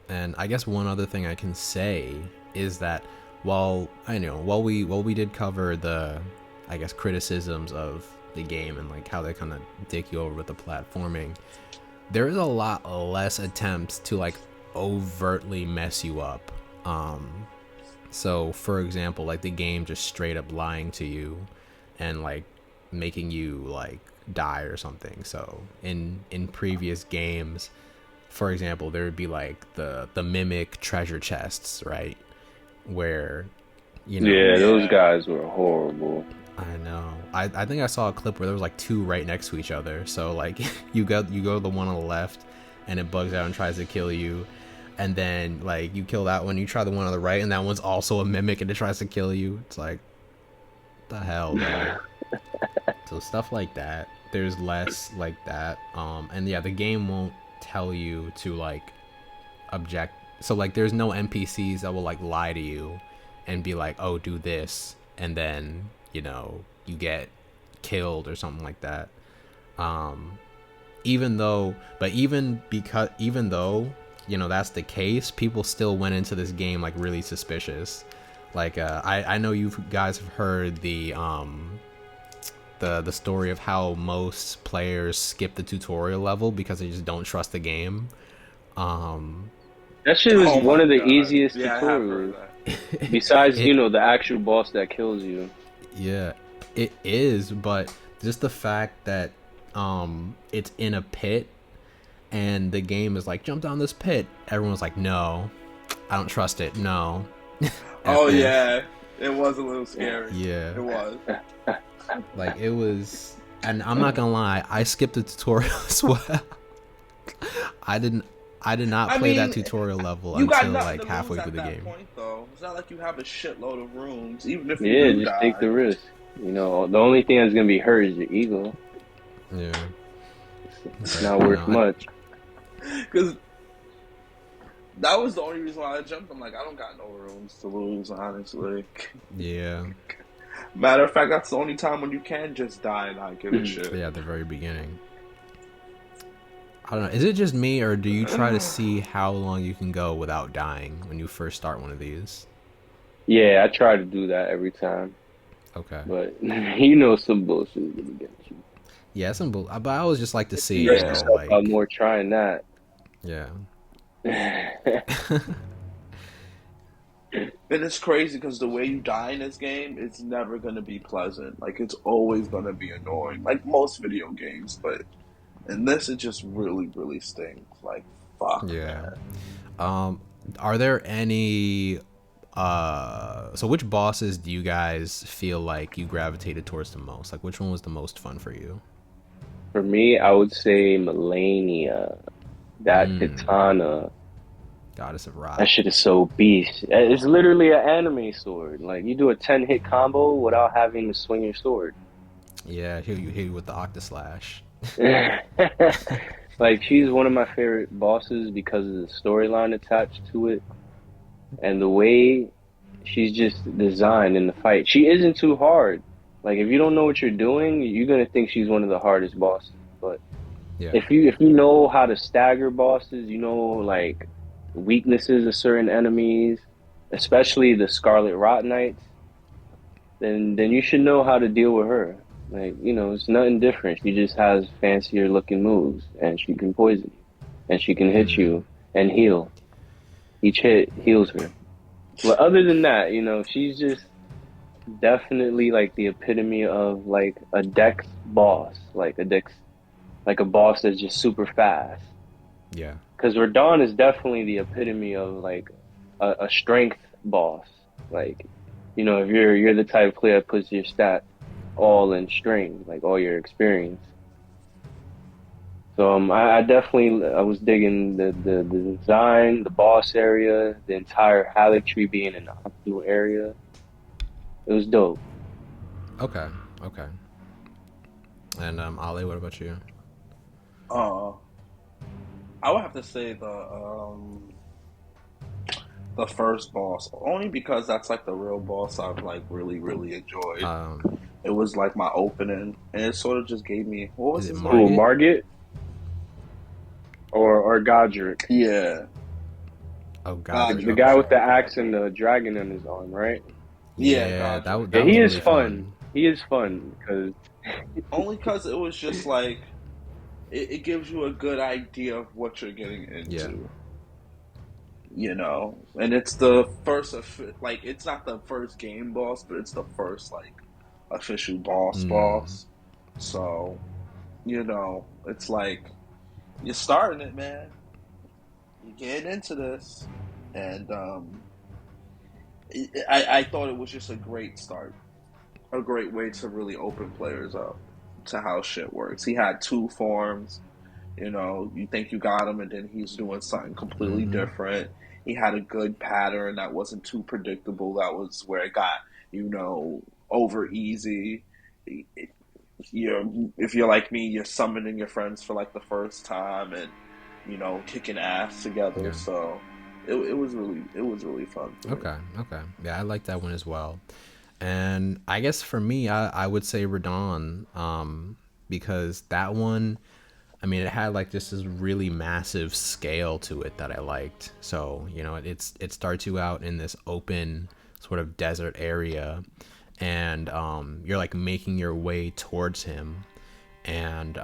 And I guess one other thing I can say is that while we did cover the, I guess, criticisms of the game and like how they kind of dick you over with the platforming, there is a lot less attempts to like overtly mess you up. So for example, like the game just straight up lying to you and like making you like die or something. So in previous games, for example, there would be like the mimic treasure chests, right, where You know. Yeah, those Yeah. guys were horrible. I know. I think I saw a clip where there was like two right next to each other. So like you go to the one on the left, and it bugs out and tries to kill you, and then like you kill that one, you try the one on the right, and that one's also a mimic and it tries to kill you. It's like, what the hell, man. So stuff like that. There's less like that. And yeah, the game won't tell you to like object. So like there's no NPCs that will like lie to you and be like, oh, do this, and then you know you get killed or something like that. Even though you know that's the case, people still went into this game like really suspicious. Like I know you guys have heard the story of how most players skip the tutorial level because they just don't trust the game. That shit was Oh one my of the God. easiest Yeah, I have heard tutorials. that. Besides, It- you know, the actual boss that kills you. Yeah, it is, but just the fact that it's in a pit and the game is like jump down this pit. Everyone's like, no, I don't trust it. No. Oh And- yeah, it was a little scary. Yeah. It was. Like it was, and I'm not gonna lie, I skipped the tutorial as well. I did not I play that mean, tutorial level You got until nothing like to halfway lose through the at that game. point, though. It's not like you have a shitload of rooms, even if you Yeah, do just die. take the risk. You know, the only thing that's gonna be hurt is your ego. Yeah. It's But, not you worth know, much. Because that was the only reason why I jumped. I'm like, I don't got no rooms to lose, honestly. Yeah. Matter of fact, that's the only time when you can just die and not give a shit. Yeah, at the very beginning. I don't know. Is it just me, or do you try to see how long you can go without dying when you first start one of these? Yeah, I try to do that every time. Okay. But you know some bullshit is gonna get you. Yeah, but I always just like to see, Yeah. you Stress know, yourself like, out more trying that. yeah. And it's crazy because the way you die in this game, it's never going to be pleasant. Like, it's always going to be annoying. Like most video games, but in this, it just really, really stings. Like, fuck, Yeah. man. Are there any so which bosses do you guys feel like you gravitated towards the most? Like which one was the most fun for you? For me, I would say Melania. That katana. Goddess of Rock. That shit is so beast. It's literally an anime sword. Like you do a 10-hit combo without having to swing your sword. Yeah, hit you with the Octaslash. Like she's one of my favorite bosses because of the storyline attached to it and the way she's just designed in the fight. She isn't too hard. Like if you don't know what you're doing, you're gonna think she's one of the hardest bosses. But Yeah. if you know how to stagger bosses, you know like weaknesses of certain enemies, especially the Scarlet Rot Knights, then you should know how to deal with her. Like, you know, it's nothing different. She just has fancier looking moves and she can poison you. And she can hit you and heal. Each hit heals her. But other than that, you know, she's just definitely like the epitome of like a dex boss. Like a boss that's just super fast. Yeah. Because Radon is definitely the epitome of like a strength boss. Like, you know, if you're the type of player that puts your stat all in strength, like all your experience. So I definitely I was digging the design, the boss area, the entire Halleck tree being in the optimal area. It was dope. Okay. Okay. And Ali, what about you? I would have to say the first boss, only because that's like the real boss I've like really, really enjoyed. It was like my opening, and it sort of just gave me what was Is it his Margit? name? Margit or Godric. Yeah, Oh God. The guy with the axe and the dragon on his arm, right? Yeah, Godric. that Yeah, was he is really fun. He is fun because only because it was just like it gives you a good idea of what you're getting into. Yeah. You know, and it's the first like it's not the first game boss, but it's the first like official boss. So, you know, it's like you're starting it, man. You're getting into this, and I thought it was just a great start, a great way to really open players up to how shit works. He had two forms. You think you got him, and then he's doing something completely Mm-hmm. different. He had a good pattern that wasn't too predictable. That was where it got, over easy. If you're like me, you're summoning your friends for like the first time and kicking ass together. Yeah. So it was really fun. Okay. Yeah, I like that one as well. And I guess for me, I would say Radon, because that one, I mean, it had like just this really massive scale to it that I liked. So, it starts you out in this open sort of desert area, and you're like making your way towards him, and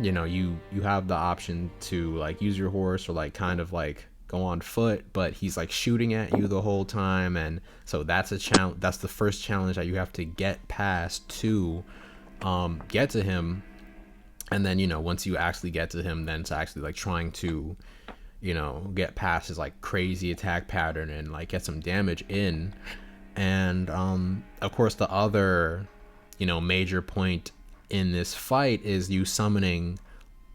you have the option to like use your horse or like kind of like go on foot, but he's like shooting at you the whole time, and so that's a challenge. That's the first challenge that you have to get past to get to him. And then once you actually get to him, then it's actually like trying to get past his like crazy attack pattern and like get some damage in. And of course the other major point in this fight is you summoning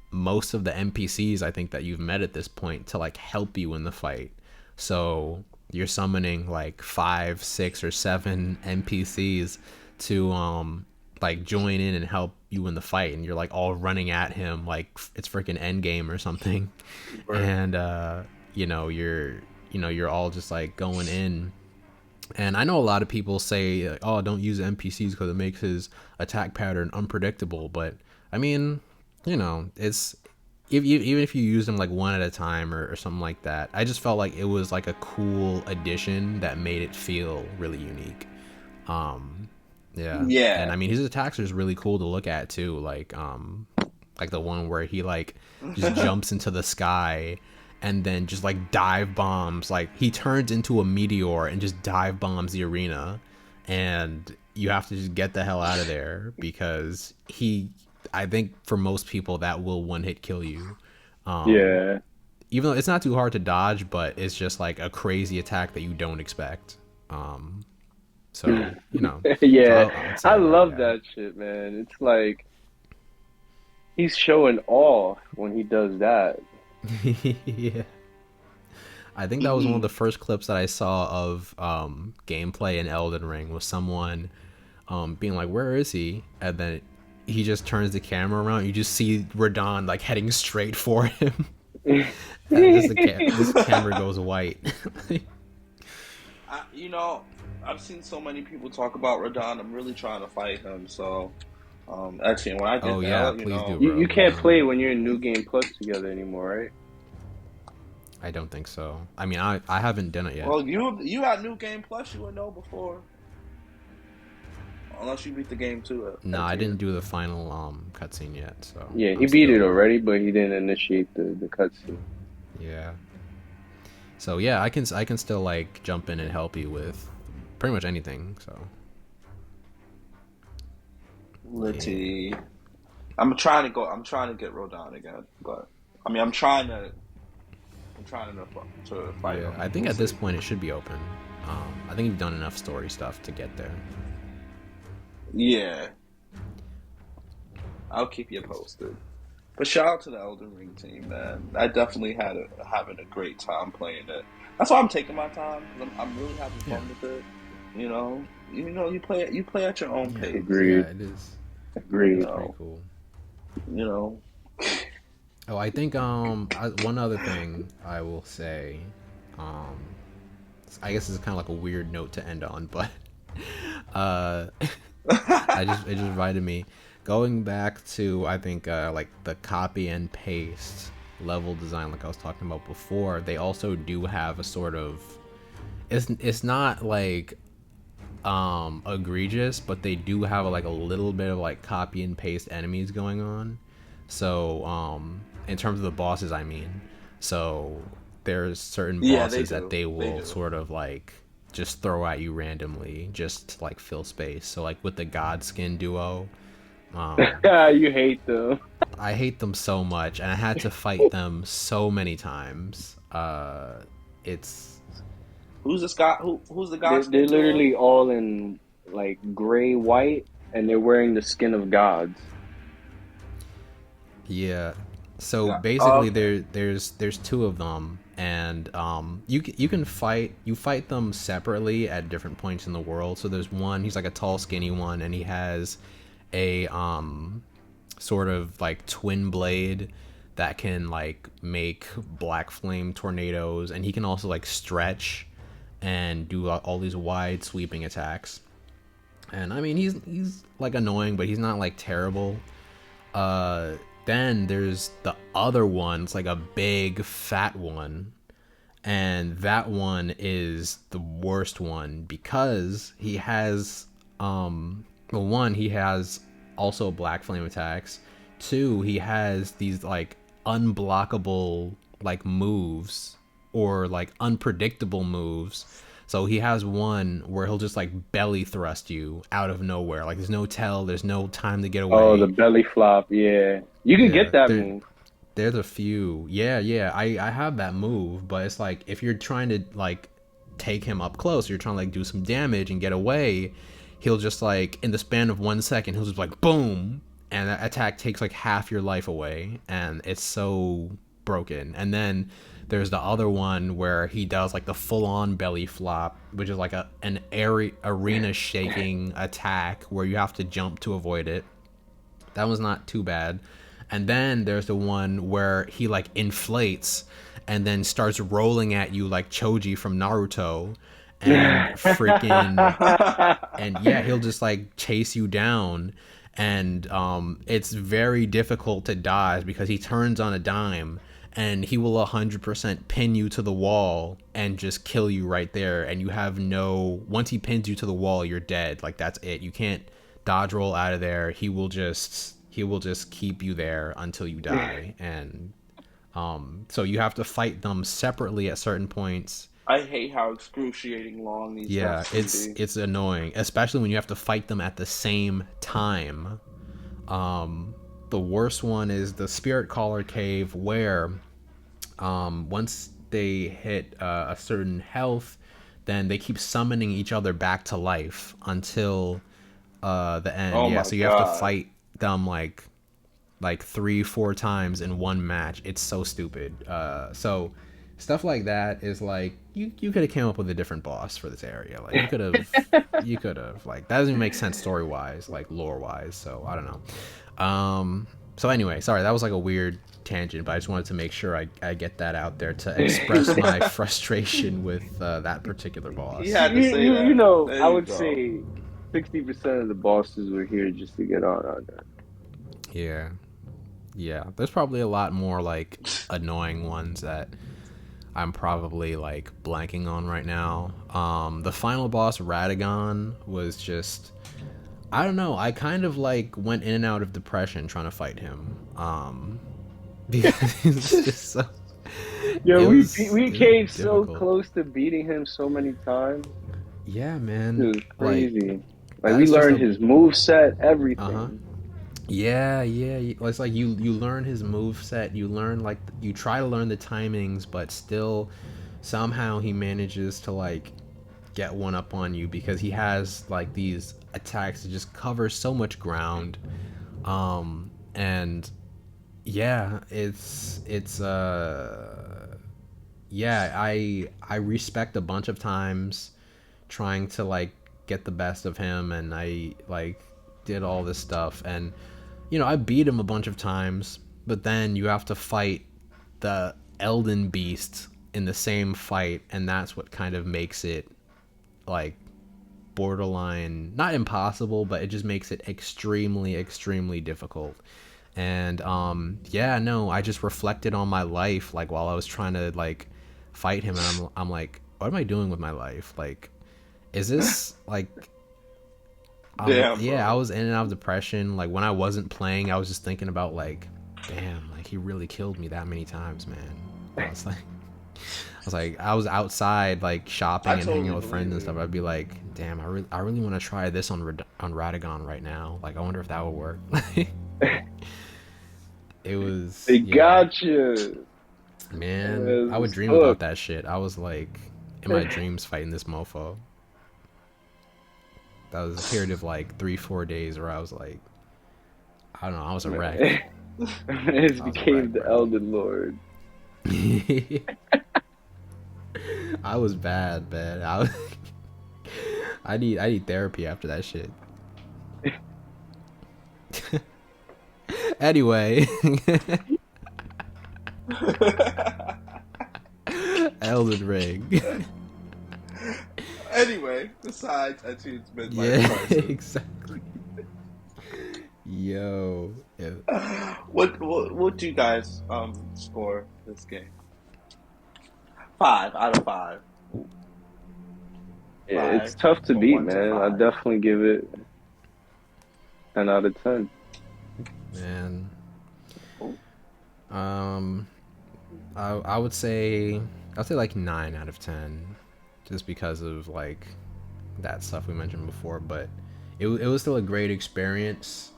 most of the NPCs I think that you've met at this point to like help you in the fight. So you're summoning like 5, 6, or 7 NPCs to like join in and help you in the fight, and you're like all running at him like it's freaking Endgame or something. Right. And you're all just like going in. And I know a lot of people say, oh, don't use NPCs because it makes his attack pattern unpredictable. But I mean, it's even if you use them like one at a time or something like that, I just felt like it was like a cool addition that made it feel really unique. Yeah. And I mean, his attacks are really cool to look at too. Like the one where he like just jumps into the sky and then just like dive bombs. Like he turns into a meteor and just dive bombs the arena, and you have to just get the hell out of there because I think for most people that will one hit kill you. Yeah. Even though it's not too hard to dodge, but it's just like a crazy attack that you don't expect. So Yeah, I love that shit, man. It's like he's showing awe when he does that. Yeah. I think that was one of the first clips that I saw of gameplay in Elden Ring, was someone being like, where is he? And then he just turns the camera around. You just see Radon like heading straight for him. And this camera goes white. I've seen so many people talk about Radon. I'm really trying to fight him. So, Etienne, when I get please do, bro. You can't play when you're in New Game Plus together anymore, right? I don't think so. I mean, I haven't done it yet. Well, you had New Game Plus. You would know before, unless you beat the game too. No, I didn't do the final cutscene yet. So yeah, he beat it already, but he didn't initiate the cutscene. Yeah. So yeah, I can still like jump in and help you with pretty much anything. So. Litty. I'm trying to get Radon again, but I mean, I'm trying to fight him. I think at this point it should be open. I think you've done enough story stuff to get there. Yeah. I'll keep you posted. But shout out to the Elden Ring team, man. I definitely having a great time playing it. That's why I'm taking my time. I'm really having fun with it. You play at your own pace. Agreed. Yeah, it is. Agreed. Pretty cool. Oh, I think one other thing I will say, I guess this is kind of like a weird note to end on, but it just reminded me, going back to I think like the copy and paste level design, like I was talking about before. They also do have a sort of, it's not like egregious, but they do have like a little bit of like copy and paste enemies going on. So in terms of the bosses, I mean, so there's certain bosses that they will sort of like just throw at you randomly just to like fill space. So like with the Godskin duo, you hate them. I hate them so much, and I had to fight them so many times. It's Who's the Scott? Who's the They're, God they're skin duo? literally all in like gray, white, and they're wearing the skin of gods. Yeah. So Yeah. Oh, basically, okay. there's two of them, and you can fight them separately at different points in the world. So there's one, he's like a tall, skinny one, and he has a sort of like twin blade that can like make black flame tornadoes, and he can also like stretch and do all these wide sweeping attacks. And I mean, he's like annoying, but he's not like terrible. Uh, then there's the other one. It's like a big fat one, and that one is the worst one because he has well, one, he has also black flame attacks. Two, he has these like unblockable like moves or like unpredictable moves. So he has one where he'll just like belly thrust you out of nowhere. Like there's no tell, there's no time to get Oh, the away. belly flop. Yeah, you can Yeah, get that move. there's a few. Yeah. I have that move, but it's like if you're trying to like take him up close, you're trying to like do some damage and get away, he'll just like in the span of 1 second, he'll just like boom, and that attack takes like half your life away, and it's so broken. And then there's the other one where he does like the full-on belly flop, which is like an arena shaking attack where you have to jump to avoid it. That was not too bad. And then there's the one where he like inflates and then starts rolling at you like Choji from Naruto, and freaking, and yeah, he'll just like chase you down, and it's very difficult to dodge because he turns on a dime, and he will 100% pin you to the wall and just kill you right there. And you have no, once he pins you to the wall, you're dead. Like that's it. You can't dodge roll out of there. He will just keep you there until you die. And so you have to fight them separately at certain points. I hate how excruciating long these Yeah, fights can be. it's annoying, especially when you have to fight them at the same time. The worst one is the Spirit Caller Cave, where once they hit a certain health, then they keep summoning each other back to life until the end. Oh Yeah, my so you have to god. fight them like 3-4 times in one match. It's so stupid. So stuff like that is like you could have came up with a different boss for this area. Like you could have like, that doesn't make sense story wise, like lore wise. So I don't know. So anyway, sorry, that was like a weird tangent, but I just wanted to make sure I get that out there to express my frustration with that particular boss. He had to say that. You know, There I you would go. say 60% of the bosses were here just to get on that. Yeah, there's probably a lot more like annoying ones that I'm probably like blanking on right now. The final boss, Ratagon, was just, I don't know, I kind of like went in and out of depression trying to fight him. Because it's just so, Yeah, it we was- we it was came so difficult. close to beating him so many times. Yeah, It man. was Like, crazy. Like we that's just learned a- his move set, everything. Uh-huh. Yeah. It's like you learn his move set. You learn like you try to learn the timings, but still somehow he manages to like get one up on you because he has like these attacks that just cover so much ground. And yeah, yeah, I respect a bunch of times trying to like get the best of him, and I like did all this stuff, and I beat him a bunch of times, but then you have to fight the Elden Beast in the same fight, and that's what kind of makes it like borderline, not impossible, but it just makes it extremely difficult. And yeah, no, I just reflected on my life like while I was trying to like fight him, and I'm like, what am I doing with my life? Like, is this like, Damn, yeah, bro. I was in and out of depression. Like when I wasn't playing, I was just thinking about like, damn, like he really killed me that many times, man. I was outside like shopping I and hanging totally out with friends and believe stuff. I'd be like, damn, I really want to try this on Ratagon right now. Like, I wonder if that would work. It was, They yeah, got you. man. It I would was dream hooked. about that shit. I was like, in my dreams fighting this mofo. That was a period of like 3-4 days where I was like, I don't know, I was a wreck. It became the Elden Lord. I was bad, man. I need therapy after that shit. Anyway, Elden Ring. Anyway, besides Etienne's midlife Yeah, crisis. exactly. Yo, yeah. What do you guys score this game? 5 out of 5. Yeah, it's 5 tough to from beat, 1 to man. I 5. definitely give it 10 out of 10. Man. Ooh. I would say like 9 out of 10, just because of like that stuff we mentioned before. But it was still a great experience.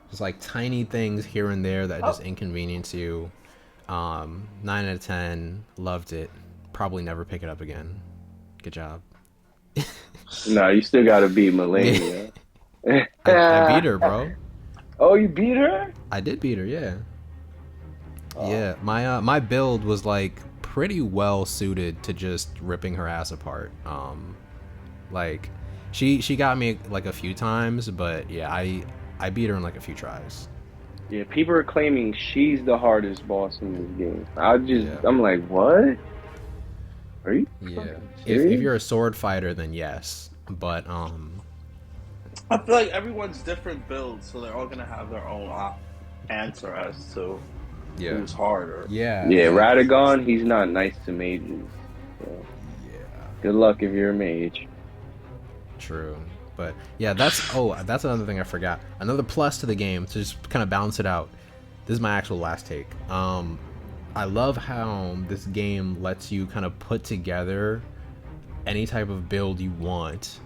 Just like tiny things here and there that just inconvenience you. 9 out of 10. Loved it. Probably never pick it up again. Good job. No, you still gotta beat Melania. I beat her, bro. Oh, you beat her? I did beat her, yeah. Oh. Yeah, my build was like pretty well suited to just ripping her ass apart. Like she got me like a few times, but yeah, I beat her in like a few tries. Yeah, people are claiming she's the hardest boss in this game. Yeah. I'm like, what? Are you Yeah. fucking If serious? you're a sword fighter, then yes. But I feel like everyone's different builds, so they're all gonna have their own answer as to yeah. who's harder. Yeah. Yeah, Ratagon, he's not nice to mages. So Yeah. good luck if you're a mage. True. But yeah, that's another thing I forgot. Another plus to the game to just kind of balance it out. This is my actual last take. I love how this game lets you kind of put together any type of build you want,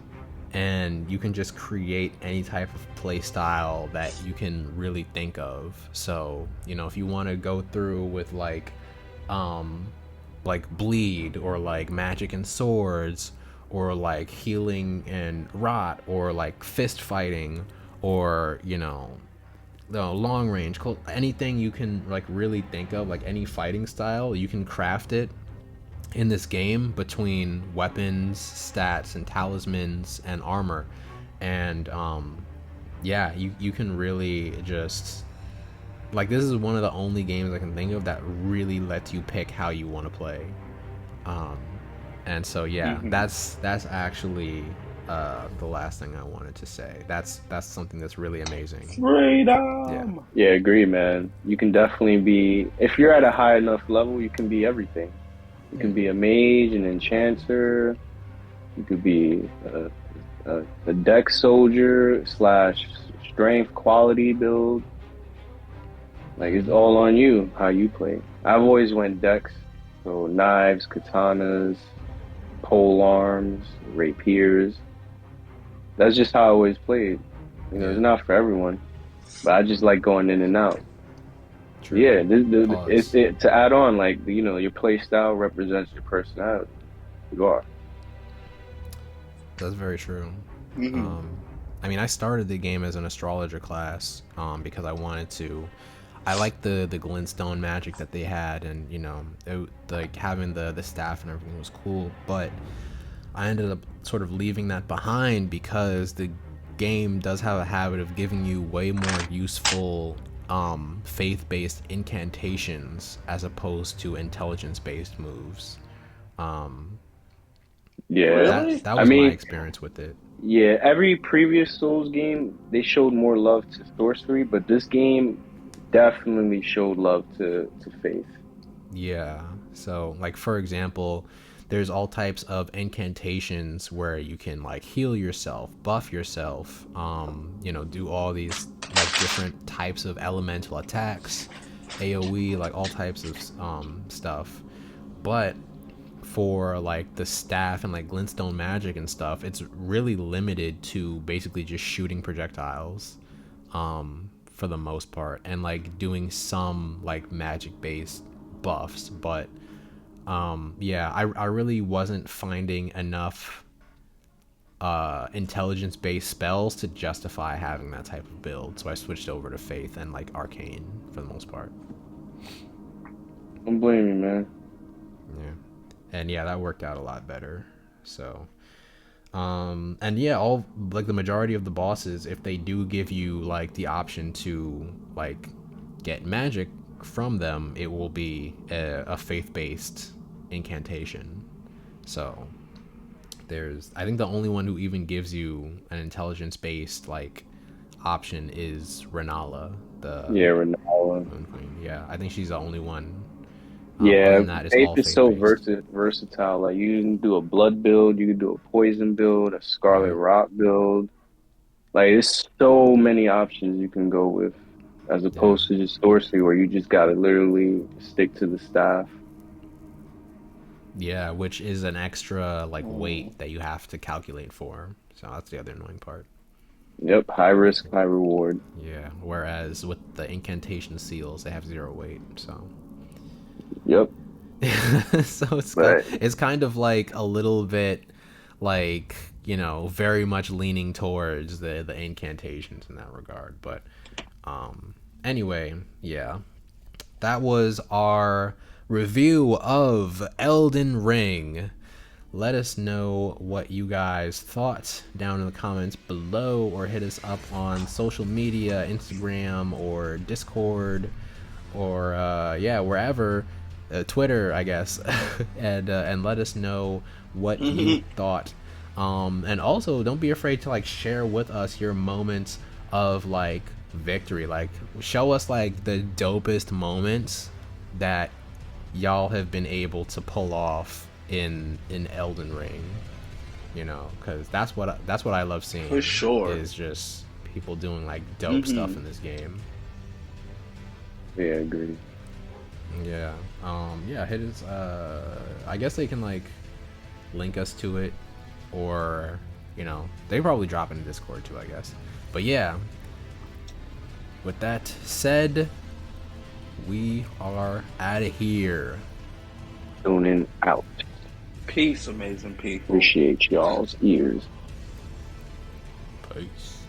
and you can just create any type of play style that you can really think of. So, you know, if you want to go through with like bleed, or like magic and swords, or like healing and rot, or like fist fighting, or long range, anything you can like really think of, like any fighting style, you can craft it in this game between weapons, stats, and talismans and armor. And yeah, you can really just like, this is one of the only games I can think of that really lets you pick how you want to play. And so yeah, that's actually the last thing I wanted to say. That's something that's really amazing. Freedom. Yeah, agree, man. You can definitely be, if you're at a high enough level, you can be everything. You can be a mage, an enchanter. You could be a deck soldier / strength quality build. Like, it's all on you how you play. I've always went decks, so knives, katanas, pole arms, rapiers. That's just how I always played. You know, it's not for everyone, but I just like going in and out. True. Yeah, to add on, like, your play style represents your personality. You are. That's very true. I mean, I started the game as an astrologer class because I wanted to. I liked the glintstone magic that they had, and like having the staff and everything was cool. But I ended up sort of leaving that behind because the game does have a habit of giving you way more useful faith-based incantations as opposed to intelligence-based moves. Yeah, Really? That was my experience with it. Yeah, every previous Souls game, they showed more love to sorcery, but this game definitely showed love to faith. Yeah. So, like, for example, there's all types of incantations where you can like heal yourself, buff yourself, do all these like different types of elemental attacks, AoE, like all types of stuff. But for like the staff and like glintstone magic and stuff, it's really limited to basically just shooting projectiles for the most part, and like doing some like magic based buffs. But Yeah, I really wasn't finding enough intelligence based spells to justify having that type of build, so I switched over to Faith and like Arcane for the most part. Don't blame me, man. Yeah, and yeah, that worked out a lot better. So and yeah, all like the majority of the bosses, if they do give you like the option to like get magic from them, it will be a faith based incantation. So I think the only one who even gives you an intelligence based like option is Renala, the Yeah, Ronaldo. Moon Queen. Yeah, I think she's the only one. Other Yeah, than that, it's Faith all is faith so based. versatile. Like you can do a blood build, you can do a poison build, a Scarlet Yeah, Rock build. Like there's so many options you can go with, as yeah, opposed to just sorcery where you just gotta literally stick to the staff. yeah. Which is an extra like weight that you have to calculate for. So that's the other annoying part. Yep, high risk, high reward. Yeah. Whereas with the incantation seals, they have 0 weight. So. Yep, So but it's kind of like a little bit like, very much leaning towards the incantations in that regard. But anyway, yeah, that was our review of Elden Ring. Let us know what you guys thought down in the comments below, or hit us up on social media, Instagram or Discord, or wherever, Twitter, I guess, and let us know what you thought. And also, don't be afraid to like share with us your moments of like victory. Like, show us like the dopest moments that y'all have been able to pull off in Elden Ring. Because that's what I love seeing. For sure. Is just people doing like dope stuff in this game. yeah, I agree. Yeah. Yeah, hit us. I guess they can like link us to it, or they probably drop in Discord too, I guess. But yeah, with that said, we are out of here. Tuning out. Peace, amazing people. Appreciate y'all's ears. Peace.